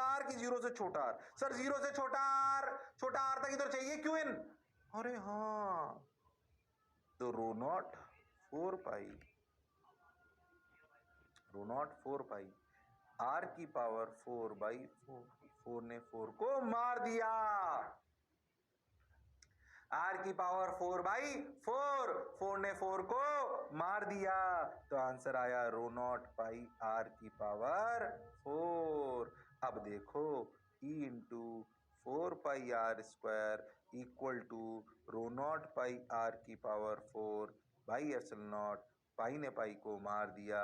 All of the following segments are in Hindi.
आर की जीरो से छोटा आर? सर जीरो से छोटा आर तक इधर चाहिए क्यू इन। अरे हाँ, तो रो नॉट 4 पाई आर की पावर 4/4, 4 ने 4 को मार दिया, आर की पावर 4/4, 4 ने 4 को मार दिया, तो आंसर आया रो नॉट पाई आर की पावर 4। अब देखो E into 4 pi r² equal to rho naught pi r की power 4 by epsilon naught. Pi ने पाई को मार दिया,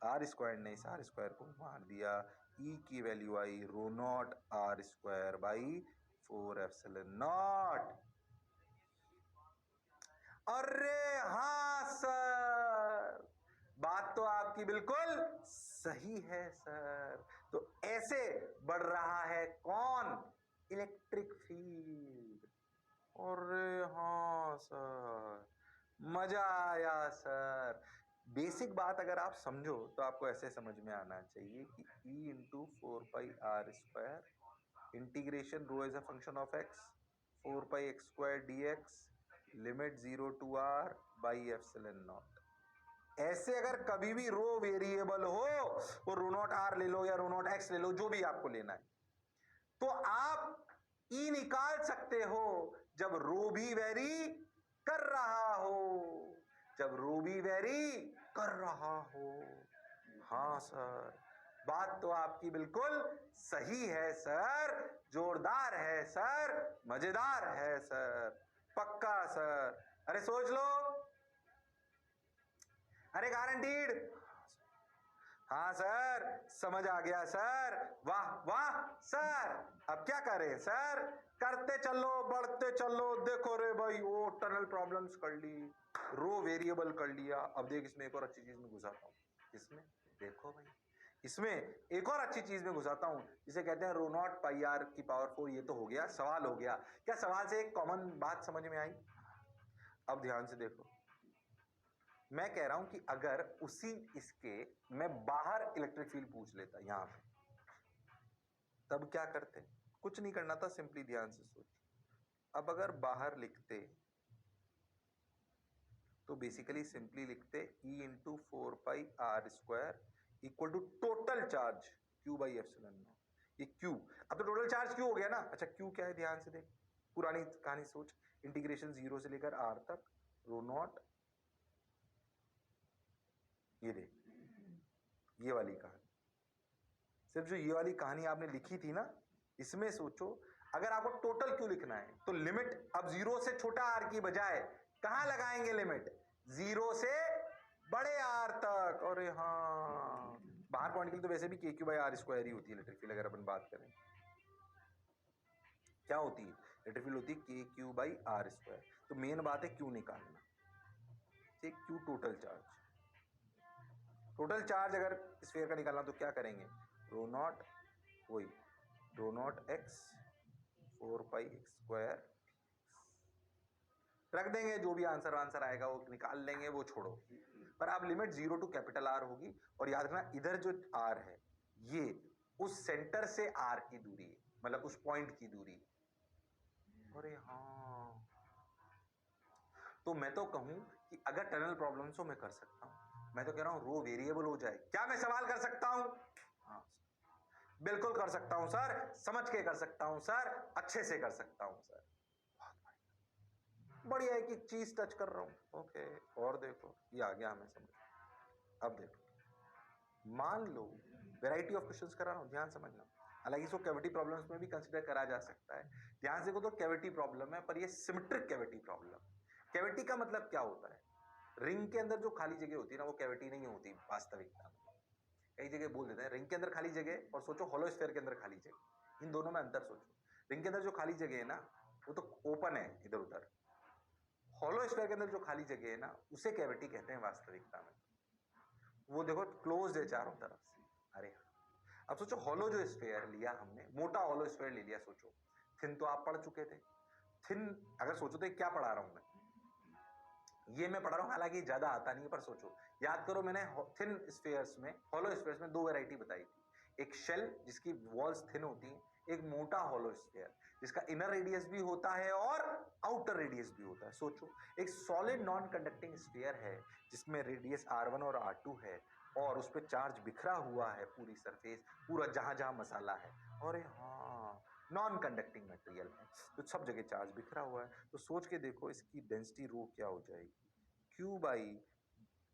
r² ने इस r² को मार दिया, ई की वैल्यू आई rho naught r² by 4 epsilon naught. अरे हाँ सर, बात तो आपकी बिल्कुल सही है सर। तो ऐसे बढ़ रहा है कौन? Electric field. अरे हाँ सर, मजा आया सर। बेसिक बात अगर आप समझो तो आपको ऐसे समझ में आना चाहिए कि E into 4 pi r² integration rho as a function of x 4 pi x² dx limit 0 to r by epsilon naught. ऐसे अगर कभी भी रो वेरिएबल हो, वो रो नॉट r ले लो या रो नॉट x ले लो, जो भी आपको लेना है, तो आप ई निकाल सकते हो जब रो भी वेरी कर रहा हो, जब रो भी वेरी कर रहा हो। हाँ सर, बात तो आपकी बिल्कुल सही है सर, जोरदार है सर, मजेदार है सर, पक्का सर। अरे सोच लो, अरे गारंटीड। हाँ सर, समझ आ गया सर, वाह वाह सर। अब क्या करें सर? करते चलो, बढ़ते चलो। देखो रे भाई, वो टनल प्रॉब्लम्स कर ली, रो वेरिएबल कर लिया। अब देख, इसमें एक और अच्छी चीज में घुसाता हूं। इसमें देखो भाई, इसमें एक और अच्छी चीज में घुसाता हूं, जिसे कहते हैं रो नॉट पाई आर की पावर 4। ये तो हो गया, सवाल हो गया। क्या सवाल से एक कॉमन बात समझ में आई? अब ध्यान से देखो, मैं कह रहा हूं कि अगर उसी इसके मैं बाहर इलेक्ट्रिक फील्ड पूछ लेता यहां पे, तब क्या करते? कुछ नहीं करना था, सिंपली ध्यान से सोच। अब अगर बाहर लिखते तो बेसिकली सिंपली लिखते E into 4 pi r² equal to total charge Q by epsilon naught. ये Q, अब तो टोटल चार्ज Q हो गया ना। अच्छा, Q क्या है? ध्यान से देख, पुरानी कहानी सोच। इंटीग्रेशन 0 से लेकर r तक रो नॉट, ये देख, ये वाली कहानी, सिर्फ जो ये वाली कहानी आपने लिखी थी ना, इसमें सोचो, अगर आपको टोटल क्यों लिखना है तो लिमिट अब 0 से छोटा आर की बजाय कहां लगाएंगे? लिमिट 0 से बड़े आर तक। अरे हाँ, बाहर पॉइंट के लिए तो वैसे भी KQ/r² ही होती है इलेक्ट्रिक फील्ड। अगर अपन बात करें क्या होती है इलेक्ट्रिक फील्ड, होती है KQ/r²। तो मेन बात है क्यू निकालना, ठीक? Q total charge. Total charge अगर स्फीयर का निकालना तो क्या करेंगे? रो नॉट, वही रो नॉट x 4 पाई x² रख देंगे। जो भी आंसर आएगा वो निकाल लेंगे, वो छोड़ो। पर अब लिमिट 0 टू कैपिटल R होगी। और याद रखना, इधर जो R है ये उस सेंटर से R की दूरी है, मतलब उस पॉइंट की दूरी। अरे हाँ, तो मैं तो कहूं कि अगर टनल प्रॉब्लम्स हो मैं कर सकता हूं। मैं तो कह रहा हूं रो वेरिएबल हो जाए। क्या मैं सवाल कर सकता हूं? हाँ बिल्कुल कर सकता हूं सर, समझ के कर सकता हूं सर, अच्छे से कर सकता हूं सर। बढ़िया है कि चीज टच कर रहा हूं। ओके, और देखो ये आ गया हमें समझ। अब देखो, मान लो वैरायटी ऑफ क्वेश्चंस करा रहा हूं, ध्यान समझना। हालांकि इसको कैविटी प्रॉब्लम्स में भी कंसीडर करा जा सकता है। ध्यान से देखो, तो कैविटी प्रॉब्लम है, पर ये सिमेट्रिक कैविटी प्रॉब्लम। कैविटी का मतलब क्या होता है? रिंग के अंदर जो खाली जगह होती है ना, वो कैविटी नहीं होती वास्तविकता में। कई जगह बोल देते हैं रिंग के अंदर खाली जगह, और सोचो होलो स्फीयर के अंदर खाली जगह, इन दोनों में अंतर सोचो। रिंग के अंदर जो खाली जगह है ना, वो तो ओपन है इधर उधर। होलो स्फीयर के अंदर जो खाली जगह है ना, उसे कैविटी कहते हैं वास्तविकता में। वो देखो क्लोज्ड है चारों तरफ से। अरे अब सोचो, होलो जो स्फीयर लिया हमने, मोटा होलो स्फीयर ले लिया। सोचो, थिन तो आप पढ़ चुके थे। थिन अगर सोचो तो क्या पढ़ा रहा हूं मैं? ये मैं पढ़ रहा हूं, हालांकि ज्यादा आता नहीं है, पर सोचो, याद करो, मैंने थिन स्फीयर्स में, होलो स्फीयर्स में दो वैरायटी बताई थी। एक शेल जिसकी वॉल्स थिन होती हैं, एक मोटा हॉलो स्फीयर जिसका इनर रेडियस भी होता है और आउटर रेडियस भी होता है। सोचो, एक सॉलिड नॉन कंडक्टिंग स्फीयर है जिसमें रेडियस r1 और r2 है और उस पर चार्ज बिखरा हुआ है, पूरी सरफेस, पूरा जहां जहां मसाला है, और हाँ नॉन कंडक्टिंग मटेरियल है, तो सब जगह चार्ज बिखरा हुआ है। तो सोच के देखो इसकी डेंसिटी रो क्या हो जाएगी, Q by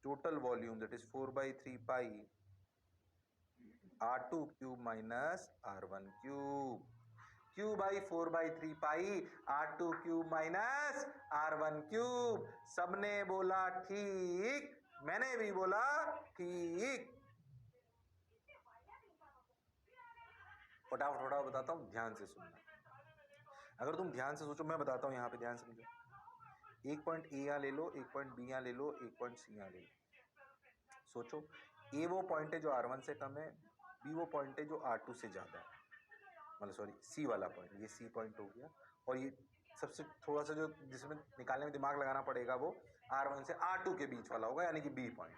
total volume that is 4/3 pi R2 cube minus R1 cube, Q by 4/3 pi R2 cube minus R1 cube. सबने बोला ठीक, मैंने भी बोला ठीक। फटाफट फटाफट बताता हूं, ध्यान से सुनना। अगर तुम ध्यान से सोचो, मैं बताता हूं, यहां पे ध्यान समझो। एक पॉइंट ए यहां ले लो, एक पॉइंट बी यहां ले लो, एक पॉइंट सी यहां ले लो। सोचो, ए वो पॉइंट है जो R1 से कम है, बी वो पॉइंट है जो R2 से ज्यादा है, मतलब सॉरी सी वाला पॉइंट, ये सी पॉइंट हो गया। और ये सबसे थोड़ा सा जो जिसमें निकालने में दिमाग लगाना पड़ेगा वो R1 से R2 के बीच वाला होगा, यानी कि बी पॉइंट।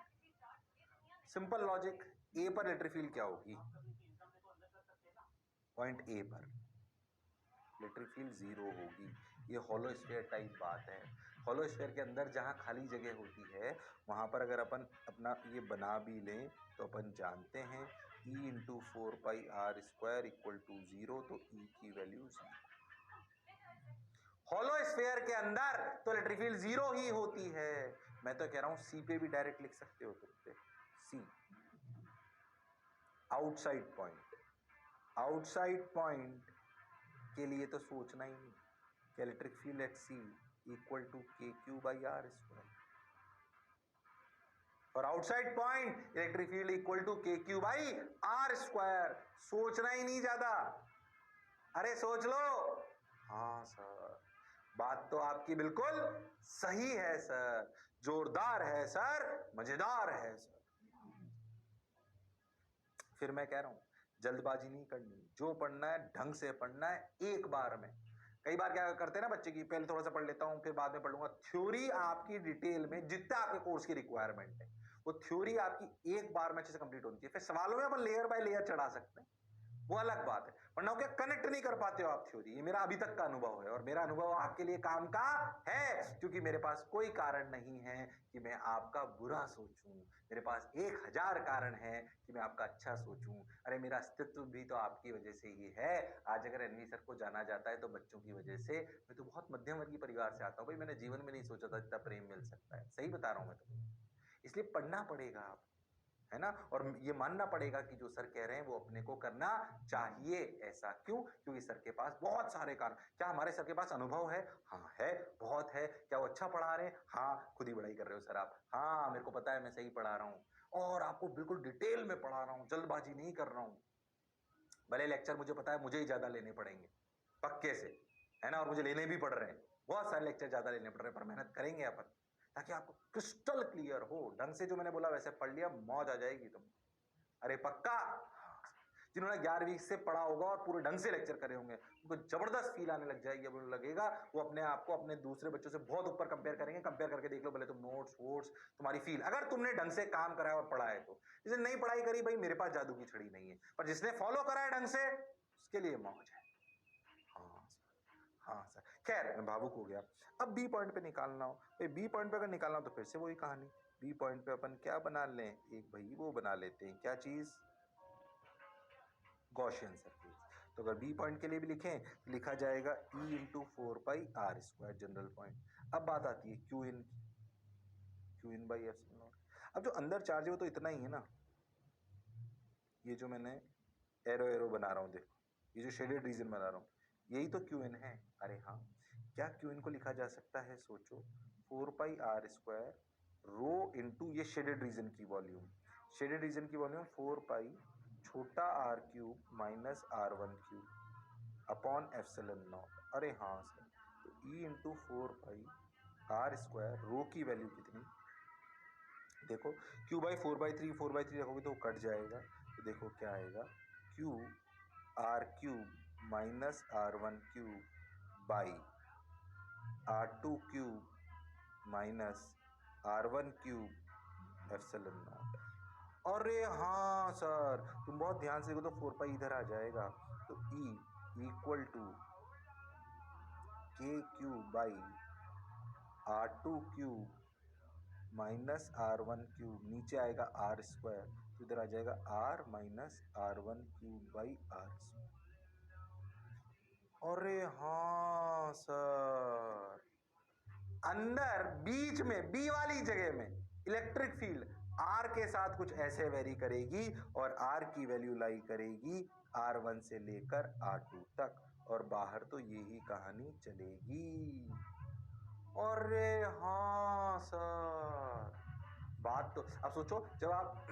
सिंपल लॉजिक, ए पर इलेक्ट्रिक फील्ड क्या होगी, पॉइंट ए पर इलेक्ट्रिक फील्ड जीरो होगी। ये हॉलो स्फीयर टाइप बात है। हॉलो स्फीयर के अंदर जहां खाली जगह होती है वहां पर अगर अपन अपना ये बना भी लें तो अपन जानते हैं E into 4πr² equal to 0, तो E की वैल्यू 0। हॉलो स्फीयर के अंदर तो इलेक्ट्रिक फील्ड जीरो ही होती है। मैं तो कह रहा हूं सी पे भी डायरेक्ट लिख सकते हो तुम पे, C outside point. Outside point के लिए तो सोचना ही नहीं, electric field at C equal to KQ/r²। और outside point electric field equal to KQ/r²। सोचना ही नहीं ज्यादा, अरे सोच लो। हाँ सर, बात तो आपकी बिल्कुल सही है सर, जोरदार है सर, मजेदार है सर। फिर मैं कह रहा हूं जल्दबाजी नहीं करनी, जो पढ़ना है ढंग से पढ़ना है, एक बार में। कई बार क्या करते हैं ना बच्चे की, पहले थोड़ा सा पढ़ लेता हूं फिर बाद में पढ़ लूंगा। थ्योरी आपकी डिटेल में जितना आपके कोर्स की रिक्वायरमेंट है वो थ्योरी आपकी एक बार में अच्छे से कंप्लीट होनी चाहिए। फिर सवालों में अपन लेयर बाय लेयर चढ़ा सकते हैं, वो अलग बात है, वरना क्या कनेक्ट नहीं कर पाते हो आप थ्योरी। ये मेरा अभी तक का अनुभव है और मेरा अनुभव आपके लिए काम का है, क्योंकि मेरे पास कोई कारण नहीं है कि मैं आपका बुरा सोचूं, मेरे पास 1000 कारण है कि मैं आपका अच्छा सोचूं। अरे मेरा अस्तित्व भी तो आपकी वजह से ही है। आज अगर एनवी सर को जाना जाता है तो बच्चों की वजह से। मैं तो बहुत मध्यम वर्गीय परिवार से आता हूं भाई, मैंने जीवन में नहीं सोचा था इतना प्रेम मिल सकता है, सही बता रहा हूं मैं तो। इसलिए पढ़ना पड़ेगा आप, है ना, और ये मानना पड़ेगा कि जो सर कह रहे हैं वो अपने को करना चाहिए। ऐसा क्यों? क्योंकि सर के पास बहुत सारे कारण। क्या हमारे सर के पास अनुभव है? हाँ है, बहुत है। क्या वो अच्छा पढ़ा रहे हैं? हाँ। खुद ही बड़ाई कर रहे हो सर आप? हाँ, मेरे को पता है, मैं सही पढ़ा रहा हूं और आपको बिल्कुल डिटेल में पढ़ा रहा हूं, जल्दबाजी नहीं कर रहा हूं। भले लेक्चर मुझे पता है मुझे ही ज्यादा लेने पड़ेंगे पक्के से, है ना, और मुझे लेने भी पड़ रहे हैं, बहुत सारे लेक्चर ज्यादा लेने पड़ रहे हैं, पर मेहनत करेंगे अपन ताकि आपको क्रिस्टल क्लियर हो। ढंग से जो मैंने बोला वैसे पढ़ लिया, मौज आ जाएगी तुम। अरे पक्का। जिन्होंने 11वीं से पढ़ा होगा और पूरे ढंग से लेक्चर करे होंगे उनको जबरदस्त फील आने लग जाएगी। अब उन्हें लगेगा वो अपने आप को अपने दूसरे बच्चों से बहुत ऊपर कंपेयर करेंगे। कंपेयर करके देख लो भले तुम नोट्स वोट्स, तुम्हारी फील, अगर तुमने ढंग से काम करा है और पढ़ा है तो। जिसने नहीं पढ़ाई करी भाई, मेरे पास जादू की छड़ी नहीं है, पर जिसने फॉलो करा है ढंग से उसके लिए मौज है। हाँ सर, हाँ सर। खैर मैं भावुक हो गया। अब बी पॉइंट पे निकालना हो, भाई बी पॉइंट पे अगर निकालना हो तो फिर से वही कहानी। बी पॉइंट पे अपन क्या बना लें, एक भाई वो बना लेते हैं, क्या चीज, गॉसियन सर्किल। तो अगर बी पॉइंट के लिए भी लिखें तो लिखा जाएगा E into 4πr² general point. अब बात आती है Q in, Q in by epsilon not. अब जो अंदर चार्ज है वो तो इतना ही है ना, ये जो मैंने एरो एरो बना रहा हूँ देखो, ये जो शेडेड रीजन बना रहा हूँ यही तो क्यू इन है। अरे हाँ, क्या क्यू इन को लिखा जा सकता है, सोचो, 4πr² रो इंटू ये शेडेड रीजन की वॉल्यूम, शेडेड रीजन की वॉल्यूम 4π छोटा r cube minus r1 cube upon epsilon naught. अरे हाँ सर, तो E इंटू 4πr² रो की वैल्यू कितनी, देखो Q/4/3 रखोगे तो कट जाएगा, तो देखो क्या आएगा, Q r cube minus r1 cube by r2 cube minus r1 cube epsilon naught. अरे हाँ सर, तुम बहुत ध्यान से देखो तो 4 पाई इधर आ जाएगा, तो E equal to K cube by R2 cube minus R1 cube, नीचे आएगा आर स्क्वायर, तो इधर आ जाएगा R minus R1 cube by R square. अरे हाँ सर, अंदर बीच में बी वाली जगह में इलेक्ट्रिक फील्ड आर के साथ कुछ ऐसे वेरी करेगी और आर की वैल्यू लाई करेगी R1 से लेकर R2 तक, और बाहर तो यही कहानी चलेगी। अरे हाँ सर, बात तो अब सोचो, जब आप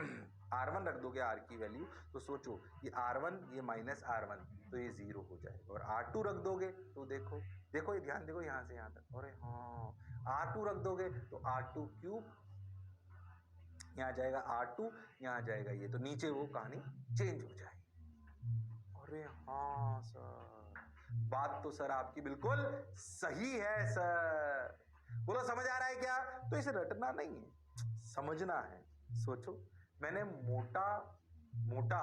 R1 रख दोगे आर की वैल्यू, तो सोचो ये R1 ये माइनस R1, तो ये 0 हो जाएगा, और R2 रख दोगे तो देखो देखो, ये ध्यान देखो यहां से यहां तक, अरे हाँ R2 रख दोगे तो R2 क्यूब, यहाँ जाएगा R2, यहाँ जाएगा ये, तो नीचे वो कहानी चेंज हो जाएगी। अरे हाँ सर, बात तो सर आपकी बिल्कुल सही है सर। बोलो समझ आ रहा है क्या? तो इसे रटना नहीं है, समझना है। सोचो, मैंने मोटा मोटा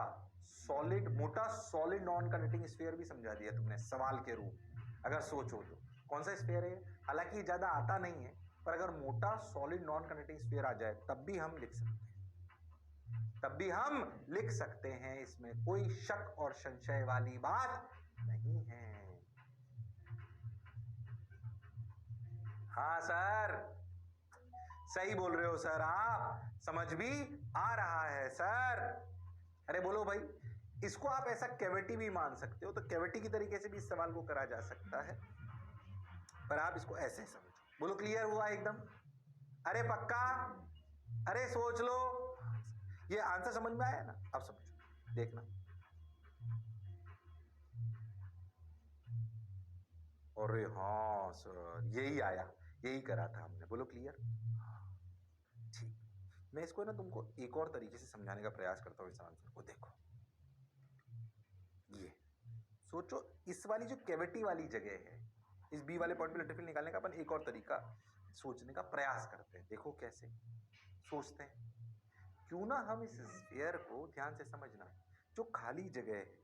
सॉलिड नॉन कंडक्टिंग स्फीयर भी समझा दिया तुमने सवाल के रूप। अगर सोचो तो कौन सा स्फीयर है, हालांकि ज्यादा आता नहीं है, पर अगर मोटा सॉलिड नॉन कंडक्टिंग स्फीयर आ जाए तब भी हम लिख सकते हैं, तब भी हम लिख सकते हैं, इसमें कोई शक और संशय वाली बात नहीं है। हाँ सर, सही बोल रहे हो सर, आप समझ भी आ रहा है सर। अरे बोलो भाई, इसको आप ऐसा कैविटी भी मान सकते हो, तो कैविटी की तरीके से भी इस सवाल को करा जा सकता है, पर आप इसको ऐसे समझो। बोलो क्लियर हुआ एकदम? अरे पक्का? अरे सोच लो, ये आंसर समझ में आया ना? अब समझो, देखना। अरे हाँ सर, यही आया, यही करा था हमने। बोलो क्लियर? ठीक, मैं इसको ना तुमको एक और तरीके से समझाने का प्रयास करता हूँ इस आंसर को। देखो, ये सोचो, इस वाली जो कैविटी वाली जगह है, इस बी वाले पॉइंट पे इलेक्ट्रिक फील्ड निकालने का अपन एक और तरीका सोचने का प्रयास करते हैं। देखो कैसे सोचते हैं। क्यों ना हम इस स्फीयर को ध्यान से समझना, जो खाली जगह है,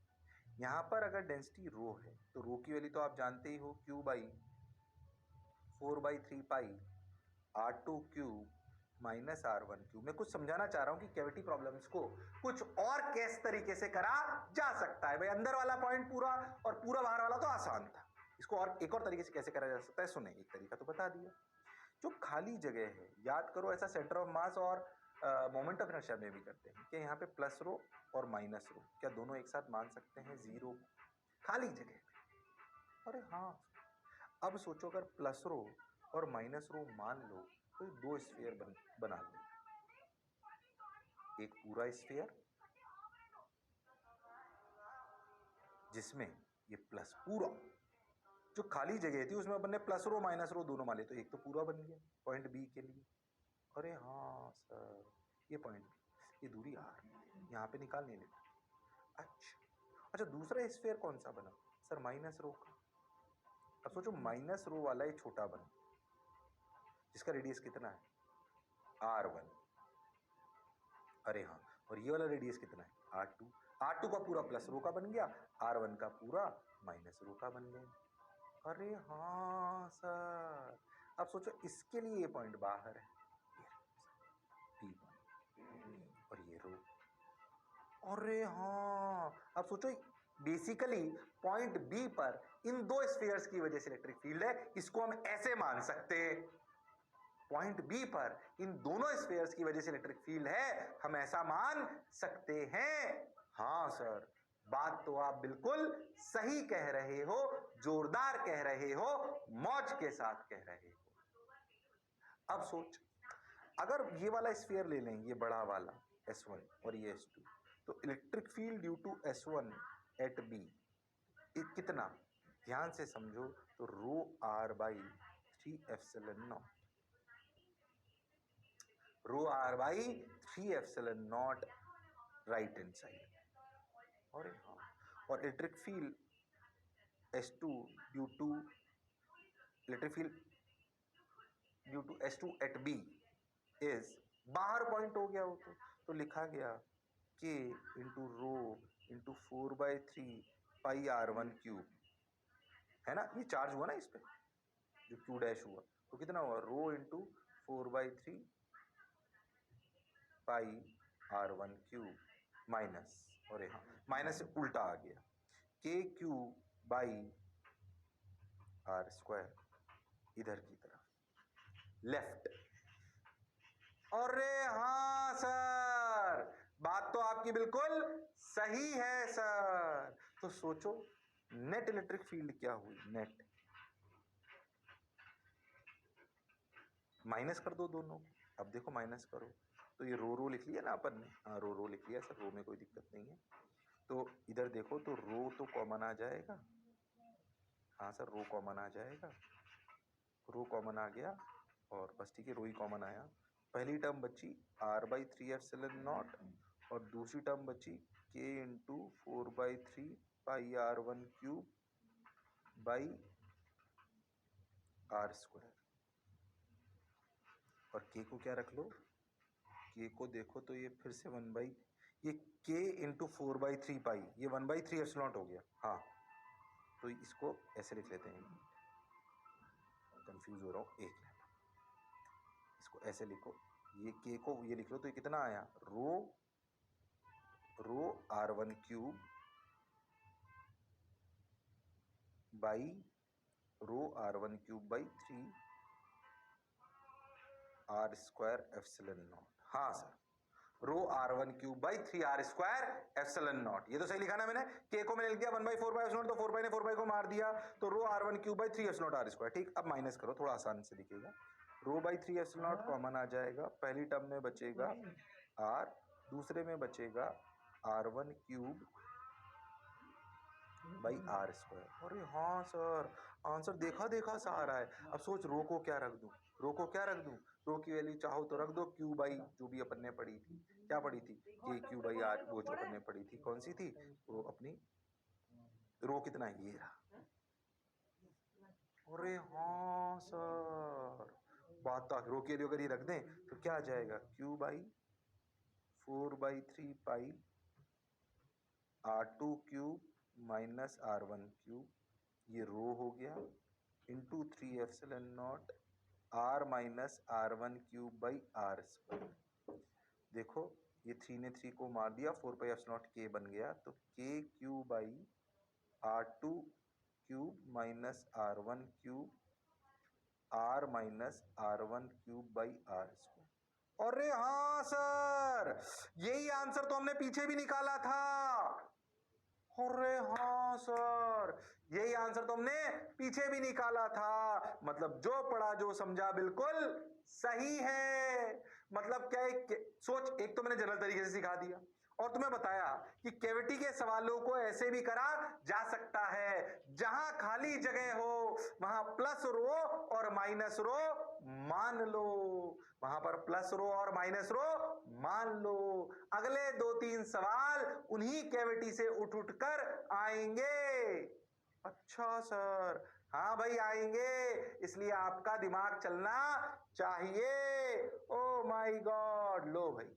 यहां पर अगर डेंसिटी रो है, तो रो की वैल्यू तो आप जानते ही हो, Q by 4/3 pi R2 cube minus R1 cube. मैं कुछ समझाना चाह रहा हूं कि कैविटी प्रॉब्लम्स को कुछ और किस तरीके से करा जा सकता है। भाई अंदर वाला पॉइंट पूरा और पूरा बाहर वाला तो आसान था, इसको और एक और तरीके से कैसे करा जा सकता है सुने। एक तरीका तो बता दिया, जो खाली जगह है, याद करो ऐसा सेंटर ऑफ मास और मोमेंट ऑफ इनर्शिया में भी करते हैं कि यहाँ पे प्लस रो और माइनस रो, क्या दोनों एक साथ मान सकते हैं जीरो खाली जगह? अरे हाँ, अब सोचो अगर प्लस रो और माइनस रो मान लो, तो दो स्फीयर बना लो, एक पूरा स्फीयर जिसमें ये प्लस पूरा, जो खाली जगह थी उसमें अपन ने प्लस रो माइनस रो दोनों मान लिए, तो एक तो पूरा बन गया पॉइंट बी के लिए। अरे हाँ सर, ये पॉइंट बी, ये दूरी आर, यहाँ पे निकाल नहीं लेते। अच्छा, दूसरा स्फीयर कौन सा बना सर? माइनस रो का। अब सोचो, माइनस रो वाला ये छोटा बना, जिसका रेडियस कितना है? R1। अरे हाँ, और ये वाला रेडियस कितना है? R2। R2 का पूरा प्लस रो का बन गया, R1 का पूरा माइनस रो का बन गया। अरे हाँ सर, अब सोचो इसके लिए ये पॉइंट बाहर है, P1, और ये रो। अरे हाँ, अब सोचो बेसिकली पॉइंट बी पर इन दो स्फीयर्स की वजह से इलेक्ट्रिक फील्ड है, इसको हम ऐसे मान सकते हैं। पॉइंट बी पर इन दोनों स्फीयर्स की वजह से इलेक्ट्रिक फील्ड है, हम ऐसा मान सकते हैं। हाँ सर, बात तो आप बिल्कुल सही कह रहे हो, जोरदार कह रहे हो, मौज के साथ कह रहे हो। अब सोच, अगर ये वाला स्फीयर ले लें, ये बड़ा वाला S1 और ये S2, तो electric field due to S1 at B कितना? ध्यान से समझो, तो rho R by 3 epsilon naught, rho R by 3 epsilon naught right hand side. और हाँ, और electric field S2 due to electric field due to S2 at B is, बाहर पॉइंट हो गया हो तो लिखा गया k into rho into 4/3 pi r1 cube, है ना, ये चार्ज हुआ ना इस पे जो q डैश हुआ, तो कितना हुआ rho into 4/3 pi r1 cube minus, और यहाँ माइनस से उल्टा आ गया k cube by R square, इधर की तरफ लेफ्ट। अरे हाँ सर, बात तो आपकी बिल्कुल सही है सर। तो सोचो नेट इलेक्ट्रिक फील्ड क्या हुई, नेट माइनस कर दो दोनों, अब देखो माइनस करो तो ये रो लिख लिया ना अपन ने, हाँ रो लिख लिया सर, रो में कोई दिक्कत नहीं है। तो इधर देखो तो रो तो कॉमन आ जाएगा, हाँ सर रो कॉमन आ जाएगा, रो कॉमन आ गया और बस ठीक है, रो ही कॉमन आया। पहली टर्म बची r/3 एप्सिलॉन नॉट और दूसरी टर्म बची k into 4/3 pi r1 cube by R square, और k को क्या रख लो, k को देखो तो ये फिर से 1/, ये k इंटू 4/3 पाई, ये 1/3 एप्सिलॉन हो गया, हाँ तो इसको ऐसे लिख लेते हैं, कंफ्यूज हो रहा हूँ, एक इसको ऐसे लिखो, ये k को ये लिख लो तो ये कितना आया rho r1 cube by rho r1 cube by 3 R square epsilon naught, हाँ sir rho r1 cube by 3 R square epsilon naught, ये तो सही लिखा ना मैंने, k को मैंने लिख दिया 1/4 बाई एप्सिलॉन, तो 4 बाई ने 4 बाई को मार दिया, तो rho r1 cube by 3 epsilon R square. ठीक, अब माइनस करो, थोड़ा आसान से दिखेगा, rho by 3 epsilon naught common आ जाएगा, पहली टर्म में बचेगा r, दूसरे में बचेगा r1 cube by R square. अरे हाँ सर, आंसर देखा देखा सा आ रहा है। अब सोच रो को क्या रख दूं, रो को क्या रख दूं, रो की वैल्यू चाहो तो रख दो क्यू बाई जो भी अपन ने पढ़ी थी, क्या पढ़ी थी के क्यू बाई आर, वो जो अपन ने पढ़ी थी कौन सी थी वो अपनी, रो कितना ये रहा। अरे हाँ सर, बात तो रो की वैल्यू अगर ये रख दें तो क्या आ जाएगा Q by 4/3 pi r2 cube minus r1 cube, ये रो हो गया into 3 epsilon naught r minus r1 cube by R square. देखो ये 3 ने 3 को मार दिया, 4 पाई एप्सिलॉन नॉट k बन गया, तो k cube by r2 cube minus r1 cube r minus r1 cube by R square. अरे हाँ सर, यही आंसर तो हमने पीछे भी निकाला था। अरे हाँ सर, यही आंसर तो हमने पीछे भी निकाला था। मतलब जो पढ़ा जो समझा बिल्कुल सही है। मतलब क्या है, सोच, एक तो मैंने जनरल तरीके से सिखा दिया और तुम्हें बताया कि कैविटी के सवालों को ऐसे भी करा जा सकता है, जहां खाली जगह हो वहां प्लस रो और माइनस रो मान लो, वहां पर प्लस रो और माइनस रो मान लो। अगले 2-3 सवाल उन्हीं कैविटी से उठ उठ कर आएंगे। अच्छा सर, हाँ भाई आएंगे, इसलिए आपका दिमाग चलना चाहिए। ओ माय गॉड, लो भाई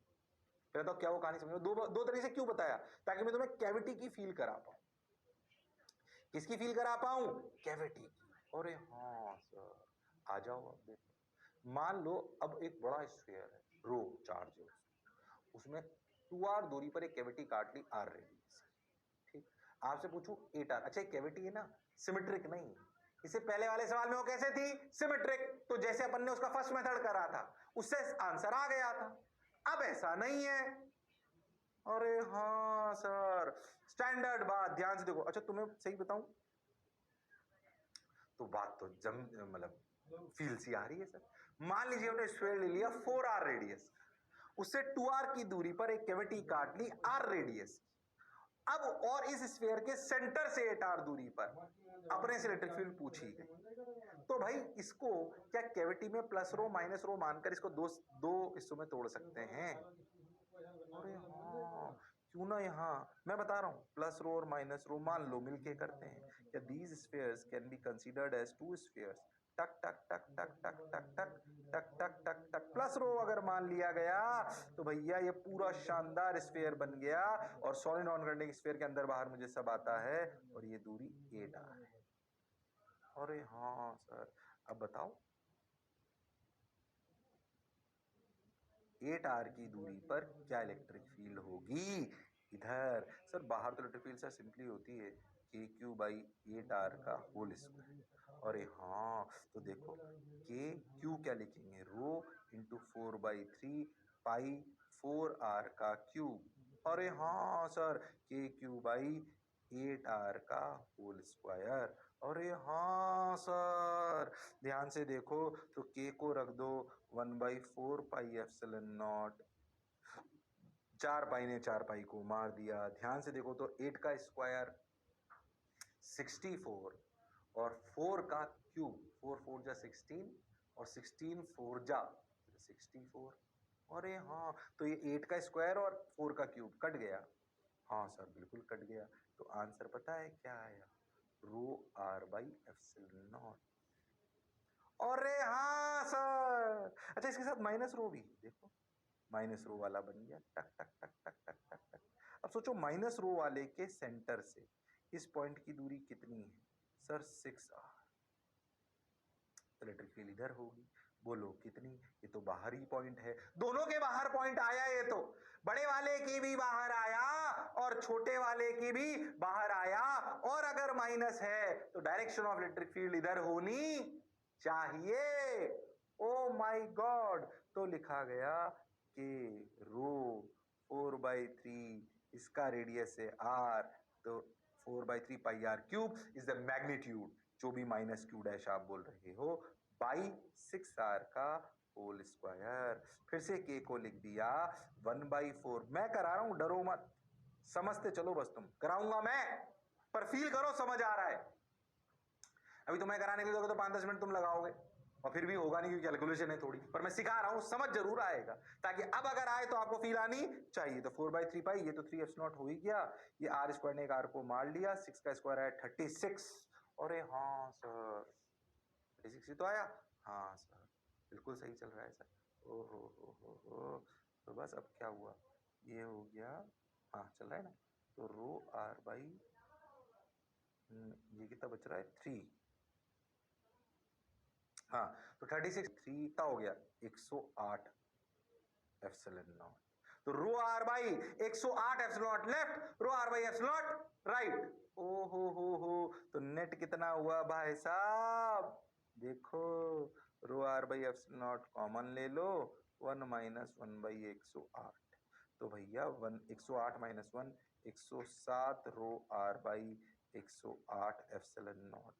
पहले तो क्या वो कहानी समझो, दो तरीके से क्यों बताया, ताकि मैं तुम्हें कैविटी की फील करा पाऊं। किसकी फील करा पाऊं, कैविटी की। अरे हाँ सर, आ जाओ। अब देखो, मान लो अब एक बड़ा स्फीयर है, रो चार्ज है उसमें 2r दूरी पर एक कैविटी काट ली r रेडियस, ठीक, आपसे पूछूं 8r, अच्छा एक कैविटी है ना, सिमेट्रिक नहीं, इससे पहले वाले सवाल में वो कैसे थी, सिमेट्रिक, तो जैसे अपन ने उसका फर्स्ट मेथड करा था उससे आंसर आ गया था। अब ऐसा नहीं है। अरे हाँ सर, स्टैंडर्ड बात, ध्यान से देखो। अच्छा तुम्हें सही बताऊं तो बात तो मतलब फील सी आ रही है सर। मान लीजिए हमने स्फीयर ले लिया 4r रेडियस, उससे 2r की दूरी पर एक कैविटी काट ली r रेडियस, अब और इस स्फीयर के सेंटर से 8r दूरी पर अपने से इलेक्ट्रिक फील्ड पूछी गई, तो भाई इसको क्या कैविटी में प्लस रो माइनस रो मानकर इसको दो हिस्सों में तोड़ सकते हैं। अरे हाँ, क्यों ना, यहाँ मैं बता रहा हूं प्लस रो और माइनस रो मान लो मिलके करते हैं। क्या these spheres can be considered as two spheres, टक टक टक टक टक टक टक टक टक टक टक प्लस रो अगर मान लिया गया तो भैया ये पूरा शानदार स्फीयर बन गया और सॉलिड नॉन कंडक्टिंग स्फीयर के अंदर बाहर मुझे सब आता है और ये दूरी 8r है। अरे हाँ सर, अब बताओ 8r की दूरी पर क्या इलेक्ट्रिक फील्ड होगी? इधर सर बाहर तो इलेक्ट्रिक फील्ड सर सिंपली होती है KQ/8r का होल स्क्वायर। अरे हाँ, तो देखो KQ क्या लिखेंगे, रो इंटू 4/3 पाई 4r का क्यूब। अरे हाँ सर, KQ/8r का होल स्क्वायर। अरे हाँ सर, ध्यान से देखो तो K को रख दो 1/4 पाई एप्सिलॉन नॉट, 4 पाई ने 4 पाई को मार दिया। ध्यान से देखो तो 8 का स्क्वायर 64 और 4 का क्यूब, 4 4 जा 16 और 16 4 जा 64। अरे हाँ, तो ये 8 का स्क्वायर और 4 का क्यूब कट गया। हाँ सर बिल्कुल कट गया। तो आंसर पता है क्या आया, रो r बाई एप्सिलॉन नॉट। अरे हाँ सर, अच्छा इसके साथ माइनस रो भी देखो, माइनस रो वाला बन गया, टक टक टक टक टक टक टक। अब सोचो माइनस रो वाले के सेंटर से इस पॉइंट की दूरी कितनी है सर, 6r। इलेक्ट्रिक फील्ड इधर होगी, बोलो कितनी? ये तो बाहर ही पॉइंट है, दोनों के बाहर पॉइंट आया, ये तो बड़े वाले की भी बाहर आया और छोटे वाले की भी बाहर आया। और अगर माइनस है तो डायरेक्शन ऑफ इलेक्ट्रिक फील्ड इधर होनी चाहिए। ओ माय गॉड, तो लिखा गया कि रो 4/3 इसका रेडियस है r, तो 4/3 पाई r cube is the magnitude, जो भी माइनस क्यू डैश आप बोल रहे हो, बाई 6r का होल स्क्वायर। फिर से k को लिख दिया 1/4। मैं करा रहा हूं, डरो मत, समझते चलो बस, तुम कराऊंगा मैं, पर फील करो समझ आ रहा है। अभी तुम्हें कराने के लिए तो 5-10 मिनट तुम लगाओगे और फिर भी होगा नहीं क्योंकि कैलकुलेशन है थोड़ी, पर मैं सिखा रहा हूं, समझ जरूर आएगा, ताकि अब अगर आए तो आपको फील आनी चाहिए। तो 4/3 पाई, ये तो 3f0 हो ही गया, ये r स्क्वायर ने एक r को मार लिया, 6 का स्क्वायर है 36। अरे हाँ सर 36 ही तो आया। हाँ सर बिल्कुल सही चल रहा है सर। ओ हो, तो बस अब क्या हुआ, ये हो गया, हाँ चल रहा है ना, तो रो r बाई ये कितना बच रहा है 3, हाँ तो 36 3 का हो गया 108 एप्सिलॉन नॉट। तो rho r by 108 epsilon naught left, rho r by epsilon naught right. ओ हो, तो नेट कितना हुआ भाई साहब, देखो rho r by epsilon naught common ले लो, 1 माइनस 1/108, तो भैया 108 minus 1 107 rho r by 108 epsilon naught.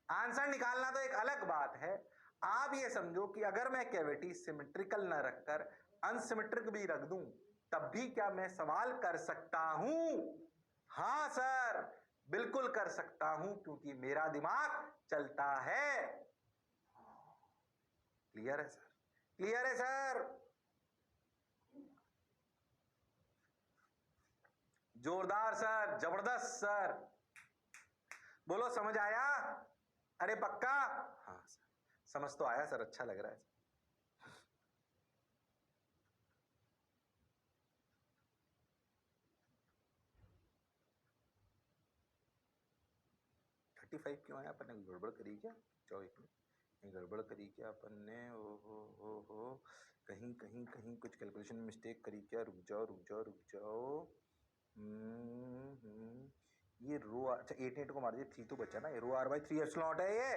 Answer निकालना तो एक अलग बात है, आप ये समझो कि अगर मैं कैविटी सिमेट्रिकल न रखकर अनसिमेट्रिक भी रख दूं तब भी क्या मैं सवाल कर सकता हूं? हाँ सर बिल्कुल कर सकता हूं, क्योंकि मेरा दिमाग चलता है। क्लियर है सर, क्लियर है सर, जोरदार सर, जबरदस्त सर, बोलो समझ आया? अरे पक्का? हाँ सर समझ तो आया सर, अच्छा लग रहा है। 35 क्यों आया, अपन ने गड़बड़ करी क्या? जाओ एक मिनट, गड़बड़ करी क्या अपन ने? ओ हो, कहीं कहीं कहीं कुछ कैलकुलेशन में मिस्टेक करी क्या? रुक जाओ। ये रो, अच्छा 8 को मार दिया, 3 तो बचा ना, ये रो r बाई 3 एप्सिलॉन नॉट है ये।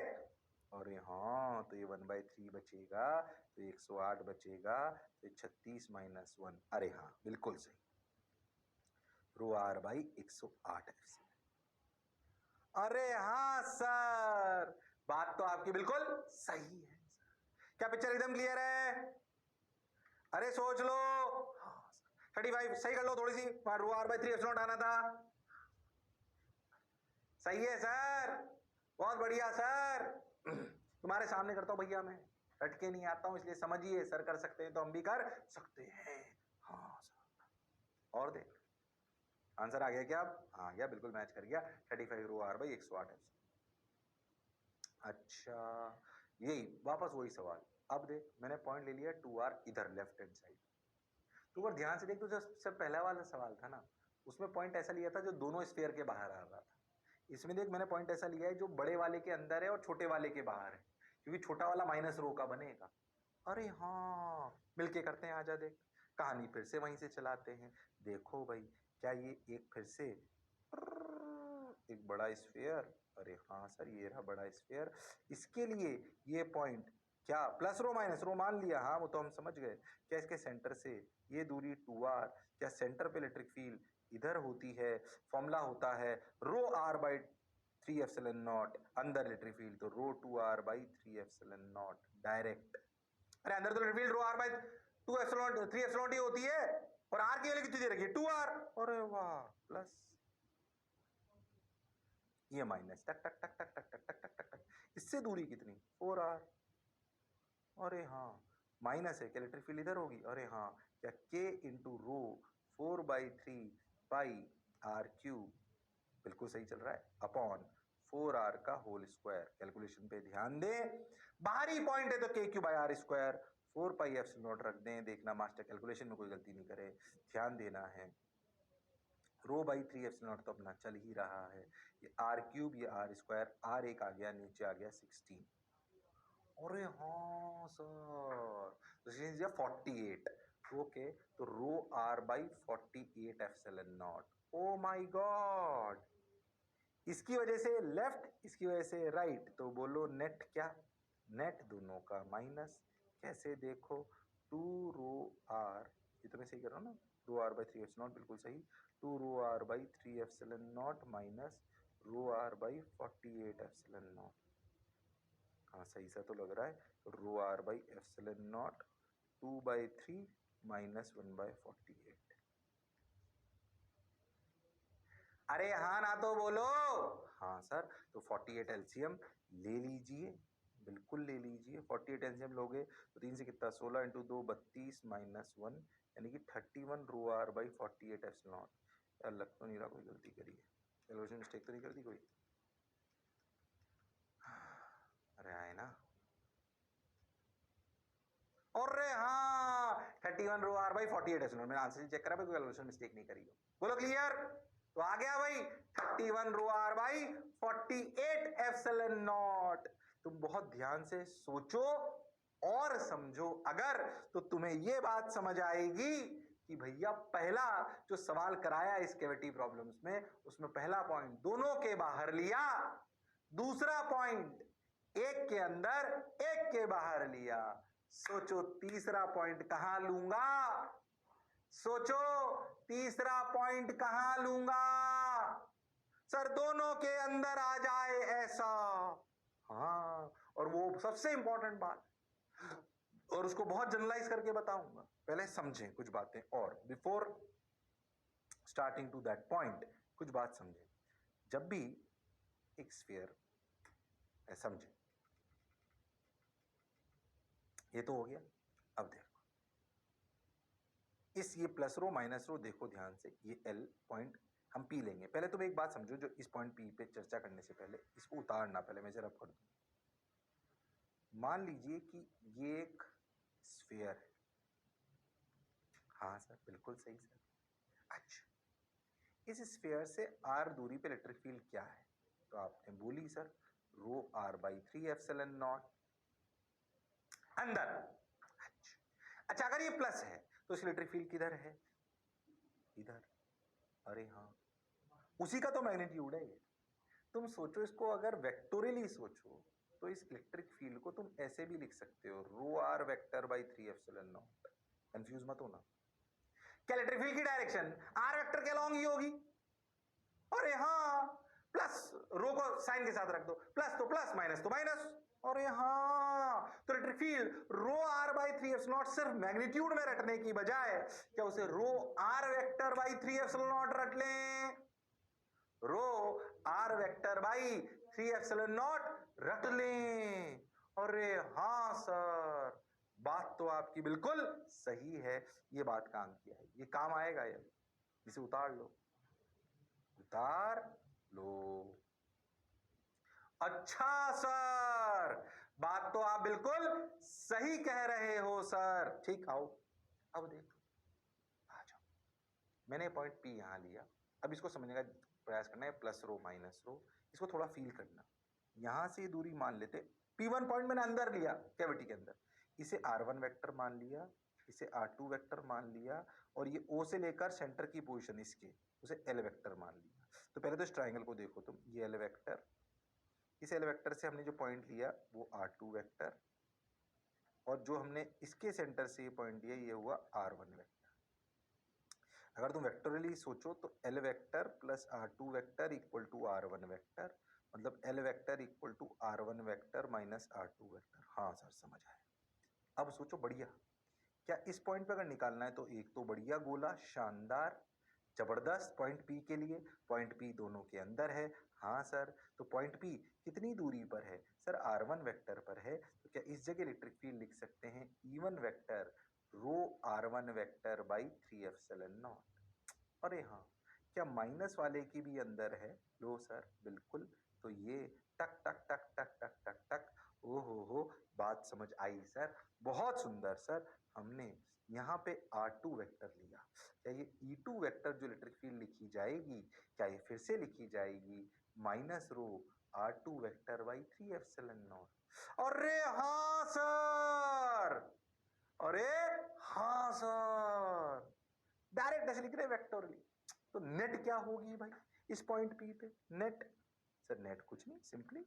अरे हाँ, तो ये 1/3 बचेगा, तो 108 बचेगा, तो 36 माइनस 1, अरे हाँ बिल्कुल सही, रो r बाई 108 एप्सिलॉन। अरे हाँ सर, बात तो आपकी बिल्कुल सही है। क्या पिक्चर एकदम क्लियर है? अरे सोच लो। हाँ 35 सही कर लो, थोड़ी सी रो r बाई 3 एप्सिलॉन आना था। सही है सर, बहुत बढ़िया सर। तुम्हारे सामने करता हूं भैया, मैं रट के नहीं आता हूं, इसलिए समझिए, सर कर सकते हैं तो हम भी कर सकते हैं। हाँ सर, और देख आंसर आ गया क्या? अब आ गया, बिल्कुल मैच कर गया, 35 रो r बाई 108 है। अच्छा, यही वापस वही सवाल। अब देख मैंने पॉइंट ले लिया 2r इधर लेफ्ट हैंड साइड। तो अगर ध्यान से देख तो जो सबसे पहला वाला सवाल था ना, उसमें पॉइंट ऐसा लिया था जो दोनों स्फीयर के बाहर आ रहा था। इसमें देख मैंने पॉइंट ऐसा लिया है जो बड़े वाले के अंदर है और छोटे वाले के बाहर है, क्योंकि छोटा वाला माइनस रो का बनेगा। अरे हाँ, मिलके करते हैं, आजा देख। कहानी फिर से वहीं से चलाते हैं। देखो भाई, क्या ये एक फिर से एक बड़ा स्फीयर, अरे हाँ सर ये रहा बड़ा स्फीयर। इसके लिए ये पॉइंट क्या प्लस रो माइनस रो मान लिया, हाँ वो तो हम समझ गए। क्या इसके सेंटर से ये दूरी 2r, क्या सेंटर पे इलेक्ट्रिक फील्ड इधर होती है, फॉर्मूला होता है rho r by 3 epsilon naught, अंदर इलेक्ट्रिक फील्ड तो rho 2r by 3 epsilon naught direct. अरे अंदर तो electric field rho r by 2 epsilon 3 epsilon ही होती है, और r की वैल्यू कितनी दे रखी है 2r, अरे वाह, प्लस ये माइनस टक टक टक टक टक टक टक टक टक टक, इससे दूरी कितनी 4r, अरे हाँ माइनस है, क्या इलेक्ट्रिक फील्ड इधर होगी, अरे हाँ, क्या k इंटू रो 4/3 पाई r क्यूब, बिल्कुल सही चल रहा है, अपॉन 4r का होल स्क्वायर। कैलकुलेशन पे ध्यान दें, बाहरी पॉइंट है तो k cube by r square, 4 pi epsilon not रख दें, देखना मास्टर कैलकुलेशन में कोई गलती नहीं करे, ध्यान देना है। रो बाई 3 एप्सिलॉन नॉट तो अपना चल ही रहा है, ये r क्यूब ये r स्क्वायर, r एक आ गया नीचे आ गया 16, अरे हाँ सर, तो 48, ओके, तो rho r by 48 epsilon not, oh my God, इसकी वजह से लेफ्ट इसकी वजह से राइट, तो बोलो नेट क्या, नेट दोनों का माइनस, कैसे देखो 2 रो r, ये तो मैं सही कर रहा हूँ ना, रो r बाई 3 एप्सिलॉन नॉट बिल्कुल सही, 2 रो r by 3 epsilon not minus rho r by 48 epsilon naught, हाँ सही सा तो लग रहा है, rho r by epsilon not 2/3 minus 1/48, अरे हाँ ना तो बोलो, हाँ सर, तो 48 एलसीएम ले लीजिए, बिल्कुल ले लीजिए, 48 एलसीएम लोगे तो 3 से कितना 16 इंटू 2 32 माइनस 1, यानी कि 31 रो r बाई 48 एप्सिलॉन नॉट। यार लग तो नहीं रहा कोई गलती करी है, कैलकुलेशन मिस्टेक तो नहीं कर दी कोई, अरे आए ना, अरे हाँ 31 रो r बाई 48 एप्सिलॉन, मैंने आंसर चेक करा भाई, कोई कैलकुलेशन मिस्टेक नहीं करी हो, बोलो क्लियर, तो आ गया भाई 31 रो r बाई 48 एप्सिलॉन नॉट। तुम बहुत ध्यान से सोचो और समझो अगर, तो तुम्हें ये बात समझ आएगी कि भैया पहला जो सवाल कराया इस कैविटी प्रॉब्लम्स में, उसमें पहला पॉइंट दोनों के बाहर लिया, दूसरा पॉइंट एक के अंदर एक के बाहर लिया, सोचो तीसरा पॉइंट कहां लूंगा, सोचो तीसरा पॉइंट कहां लूंगा, सर दोनों के अंदर आ जाए ऐसा, हाँ, और वो सबसे इंपॉर्टेंट बात, और उसको बहुत जनरलाइज करके बताऊंगा, पहले समझें कुछ बातें, और before starting to that point कुछ बात समझें, जब भी एक स्फीयर, समझें, ये तो हो गया, अब देखो इस ये प्लस रो माइनस रो, देखो ध्यान से, ये एल पॉइंट हम पी लेंगे, पहले तुम एक बात समझो, जो इस पॉइंट पी पे चर्चा करने से पहले इसको उतारना, पहले मैं जरा कर दूं, मान लीजिए कि ये एक स्फीयर है, हाँ सर बिल्कुल सही सर, अच्छा इस स्फीयर से r दूरी पे इलेक्ट्रिक फील्ड क्या है, तो आपने बोली sir rho r by 3 epsilon naught अंदर, अच्छा अगर ये प्लस है तो इस इलेक्ट्रिक फील्ड किधर है, इधर, अरे हाँ उसी का तो मैग्नीट्यूड है ये, तुम सोचो इसको अगर वेक्टोरियली सोचो तो इस इलेक्ट्रिक फील्ड को तुम ऐसे भी लिख सकते हो रो r vector by 3 epsilon not, confuse मत होना, क्या इलेक्ट्रिक फील्ड की डायरेक्शन r वेक्टर के अलॉन्ग ही होगी, अरे हाँ, प्लस रो को साइन के साथ रख दो, प्लस तो प्लस माइनस तो माइनस, अरे हाँ, तो electric field rho r by 3 epsilon naught सिर्फ मैग्नीट्यूड में रटने की बजाय क्या उसे rho r vector by 3 epsilon naught रट लें, rho r vector by 3 epsilon naught रट लें, अरे हाँ सर, बात तो आपकी बिल्कुल सही है, ये बात काम किया है, ये काम आएगा, ये इसे उतार लो, उतार लो, अच्छा सर, बात तो आप बिल्कुल सही कह रहे हो सर। ठीक, आओ अब देखो, आ जाओ। मैंने पॉइंट पी यहां लिया, अब इसको समझने का प्रयास करना है, प्लस रो माइनस रो, इसको थोड़ा फील करना। यहां से दूरी मान लेते, P1 पॉइंट मैंने अंदर लिया कैविटी के अंदर, इसे R1 वेक्टर मान लिया, इसे R2 वेक्टर मान लिया, और ये O से लेकर सेंटर की पोजीशन इसके, उसे L वेक्टर मान लिया। तो पहले तो इस ट्राइंगल को देखो तुम, ये L वेक्टर, इस L वेक्टर से हमने जो पॉइंट लिया वो R2 वेक्टर, और जो हमने इसके सेंटर से ये पॉइंट लिया ये हुआ R1 वेक्टर। अगर तुम वेक्टोरली सोचो तो L vector plus R2 vector equal to R1 vector, मतलब L vector equal to R1 vector minus R2 vector. हाँ सर, समझ आया। अब सोचो बढ़िया, क्या इस पॉइंट पे अगर निकालना है तो एक तो बढ़िया गोला, शानदार, जबरदस्त पॉइंट P के लिए, पॉइंट P दोनों के अंदर है। हाँ सर, तो पॉइंट P कितनी दूरी पर है सर? R1 वेक्टर पर है। तो क्या इस जगह इलेक्ट्रिक फील्ड लिख सकते हैं E1 vector rho R1 vector by 3 epsilon naught? अरे हाँ, क्या माइनस वाले की भी अंदर है? लो सर, बिल्कुल। तो ये टक टक टक टक टक टक टक, ओ हो, बात समझ आई सर, बहुत सुंदर सर। हमने यहाँ पे R2 वेक्टर लिया, क्या ये E2 वेक्टर जो इलेक्ट्रिक फील्ड लिखी जाएगी, क्या ये फिर से लिखी जाएगी minus rho R2 vector by 3 epsilon naught? अरे हाँ सर, अरे हाँ सर, डायरेक्ट ऐसे लिख रहे वेक्टोरली। तो नेट क्या होगी भाई इस पॉइंट पी पे? नेट सर, नेट कुछ नहीं, simply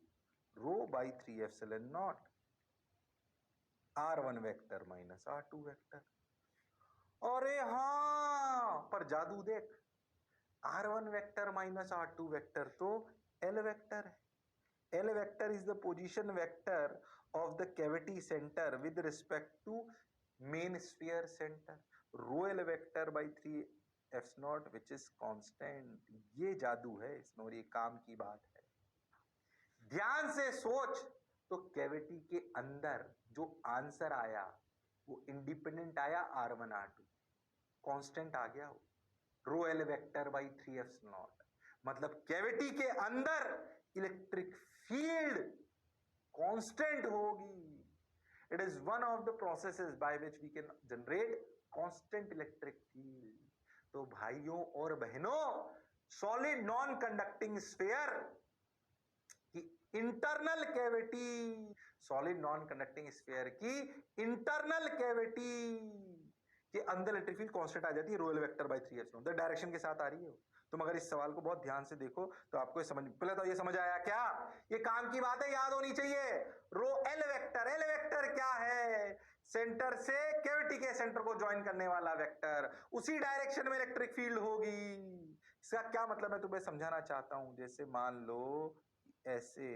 rho by 3 epsilon naught R1 vector minus R2 vector. अरे हाँ, पर जादू देख, R1 vector minus R2 vector तो L वेक्टर है। L vector is the position vector of the cavity centre with respect to main sphere centre, rho L vector by 3 epsilon naught which is constant. ये जादू है इसमें, और ये काम की बात है। ध्यान से सोच, तो कैविटी के अंदर जो आंसर आया वो इंडिपेंडेंट आया R1 R2, कांस्टेंट आ गया वो rho L vector by 3 epsilon naught. मतलब कैविटी के अंदर इलेक्ट्रिक फील्ड कांस्टेंट होगी। It is one of the processes by which we can generate constant electric field. तो भाइयों और बहनों, सॉलिड नॉन कंडक्टिंग स्फीयर की internal cavity, solid non conducting sphere की इंटरनल कैविटी के अंदर इलेक्ट्रिक फील्ड कांस्टेंट आ जाती है rho L vector by 3 epsilon, direction के साथ आ रही है। तुम अगर इस सवाल को बहुत ध्यान से देखो तो आपको समझ, पहले तो ये समझ आया क्या, ये काम की बात है, याद होनी चाहिए। रो L वेक्टर, L वेक्टर क्या है? सेंटर से कैविटी के सेंटर को ज्वाइन करने वाला वेक्टर, उसी डायरेक्शन में इलेक्ट्रिक फील्ड होगी। इसका क्या मतलब मैं तुम्हें समझाना चाहता हूं, जैसे मान लो ऐसे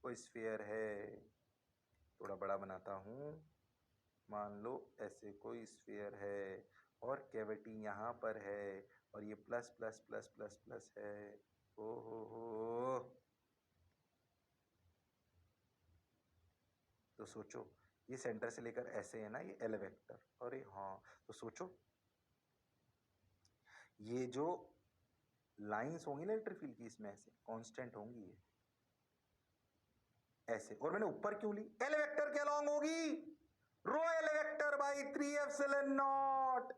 कोई स्फीयर है, थोड़ा बड़ा बनाता हूं, मान लो ऐसे कोई स्फीयर है और कैविटी यहाँ पर है, और ये plus plus plus plus plus है। ओ हो, तो सोचो ये सेंटर से लेकर ऐसे है ना, ये L वेक्टर, अरे हाँ, तो सोचो ये जो लाइंस होंगी ना इलेक्ट्रिक फील्ड की, इसमें ऐसे कांस्टेंट होंगी ये ऐसे। और मैंने ऊपर क्यों ली? L वेक्टर के अलॉन्ग होगी rho L vector by 3 epsilon naught,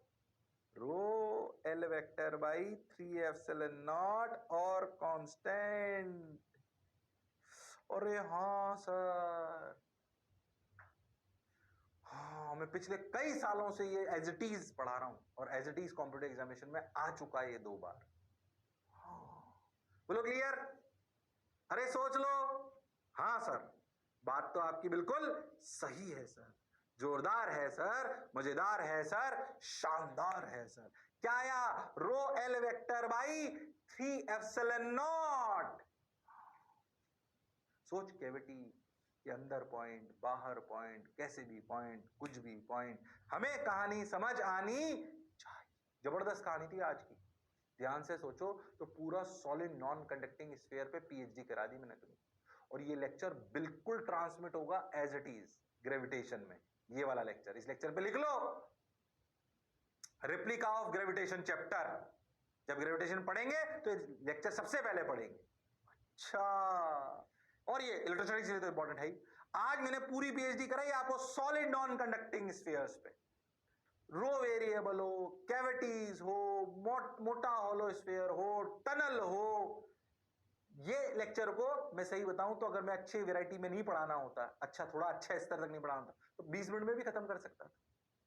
rho L vector by 3 epsilon naught और कांस्टेंट। अरे हाँ सर, हाँ, मैं पिछले कई सालों से ये एज इट इज पढ़ा रहा हूं, और as it is competitive examination में आ चुका है ये 2 बार। हाँ, बोलो क्लियर? अरे सोच लो। हाँ सर, बात तो आपकी बिल्कुल सही है सर, जोरदार है सर, मजेदार है सर, शानदार है सर। क्या आया? रो L vector by 3 epsilon not. सोच, कैविटी के अंदर पॉइंट, बाहर पॉइंट, कैसे भी पॉइंट, कुछ भी पॉइंट, हमें कहानी समझ आनी चाहिए। जबरदस्त कहानी थी आज की, ध्यान से सोचो तो पूरा सॉलिड नॉन कंडक्टिंग स्फीयर पे PhD करा दी मैंने तुम्हें, और ये लेक्चर बिल्कुल ट्रांसमिट होगा एज इट इज ग्रेविटेशन में। ये वाला लेक्चर, इस लेक्चर पे लिख लो रिप्लिका ऑफ ग्रेविटेशन चैप्टर। जब ग्रेविटेशन पढ़ेंगे तो लेक्चर सबसे पहले पढ़ेंगे। अच्छा, और ये इलेक्ट्रोस्टैटिक्स के लिए तो इंपॉर्टेंट है ही। आज मैंने पूरी पीएचडी कराई आपको सॉलिड नॉन कंडक्टिंग स्फीयर्स पे, रो वेरिएबल हो, कैविटीज हो, मोटा होलो स्फीयर हो, टनल हो। ये लेक्चर को मैं सही बताऊं तो अगर मैं अच्छी वैरायटी में नहीं पढ़ाना होता, अच्छा थोड़ा अच्छा स्तर तक नहीं पढ़ाना होता, तो 20 मिनट में भी खत्म कर सकता था।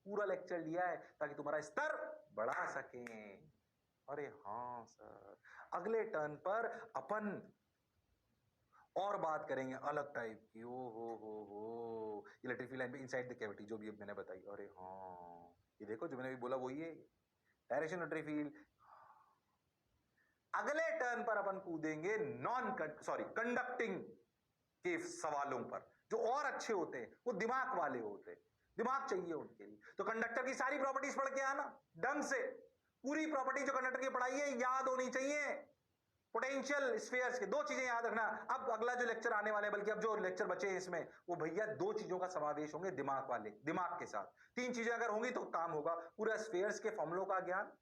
पूरा लेक्चर लिया है ताकि तुम्हारा स्तर बढ़ा सके। अरे हाँ सर, अगले टर्न पर अपन और बात करेंगे अलग टाइप की। ओ हो, इलेक्ट्रिक फील्ड लाइन पे इनसाइड द कैविटी जो भी अब मैंने बताई। अरे हाँ, ये देखो जो मैंने भी बोला वही है, डायरेक्शन इलेक्ट्रिक फील्ड। अगले टर्न पर अपन कूदेंगे कंडक्टिंग के सवालों पर, जो और अच्छे होते हैं, वो दिमाग वाले होते हैं, दिमाग चाहिए उनके लिए। तो कंडक्टर की सारी प्रॉपर्टीज पढ़ के आना ढंग से, पूरी प्रॉपर्टी जो कंडक्टर की पढ़ाई है याद होनी चाहिए। पोटेंशियल स्फीयर्स के दो चीजें याद रखना। अब अगला जो लेक्चर आने वाला है, बल्कि अब जो लेक्चर बचे हैं इसमें, वो भैया दो चीजों का समावेश होंगे, दिमाग वाले, दिमाग के साथ। तीन चीजें अगर होंगी तो काम होगा। पूरा स्फीयर्स के फॉर्मूलों का ज्ञान,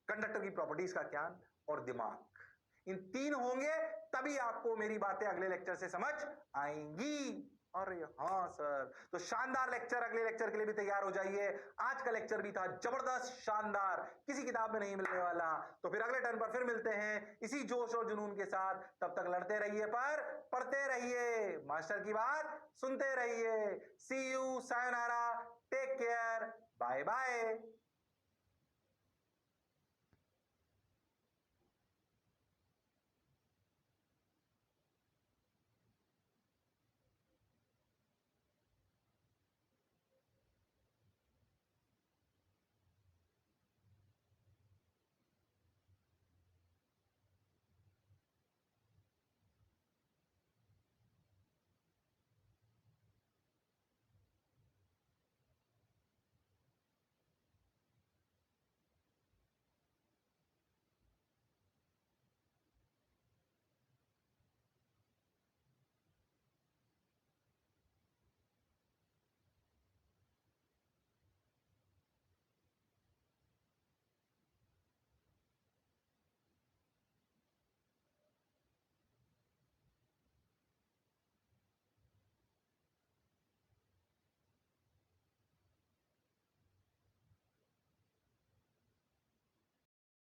कंडक्टर की प्रॉपर्टीज का ज्ञान और दिमाग, इन तीन होंगे तभी आपको मेरी बातें अगले लेक्चर से समझ आएंगी। अरे हाँ सर, तो शानदार लेक्चर, अगले लेक्चर के लिए भी तैयार हो जाइए। आज का लेक्चर भी था जबरदस्त, शानदार, किसी किताब में नहीं मिलने वाला। तो फिर अगले टर्न पर फिर मिलते हैं इसी जोश और जुनून के साथ। तब तक लड़ते रहिए पर पढ़ते रहिए, मास्टर की बात सुनते रहिए। सी यू, सायोनारा, टेक केयर, बाय बाय।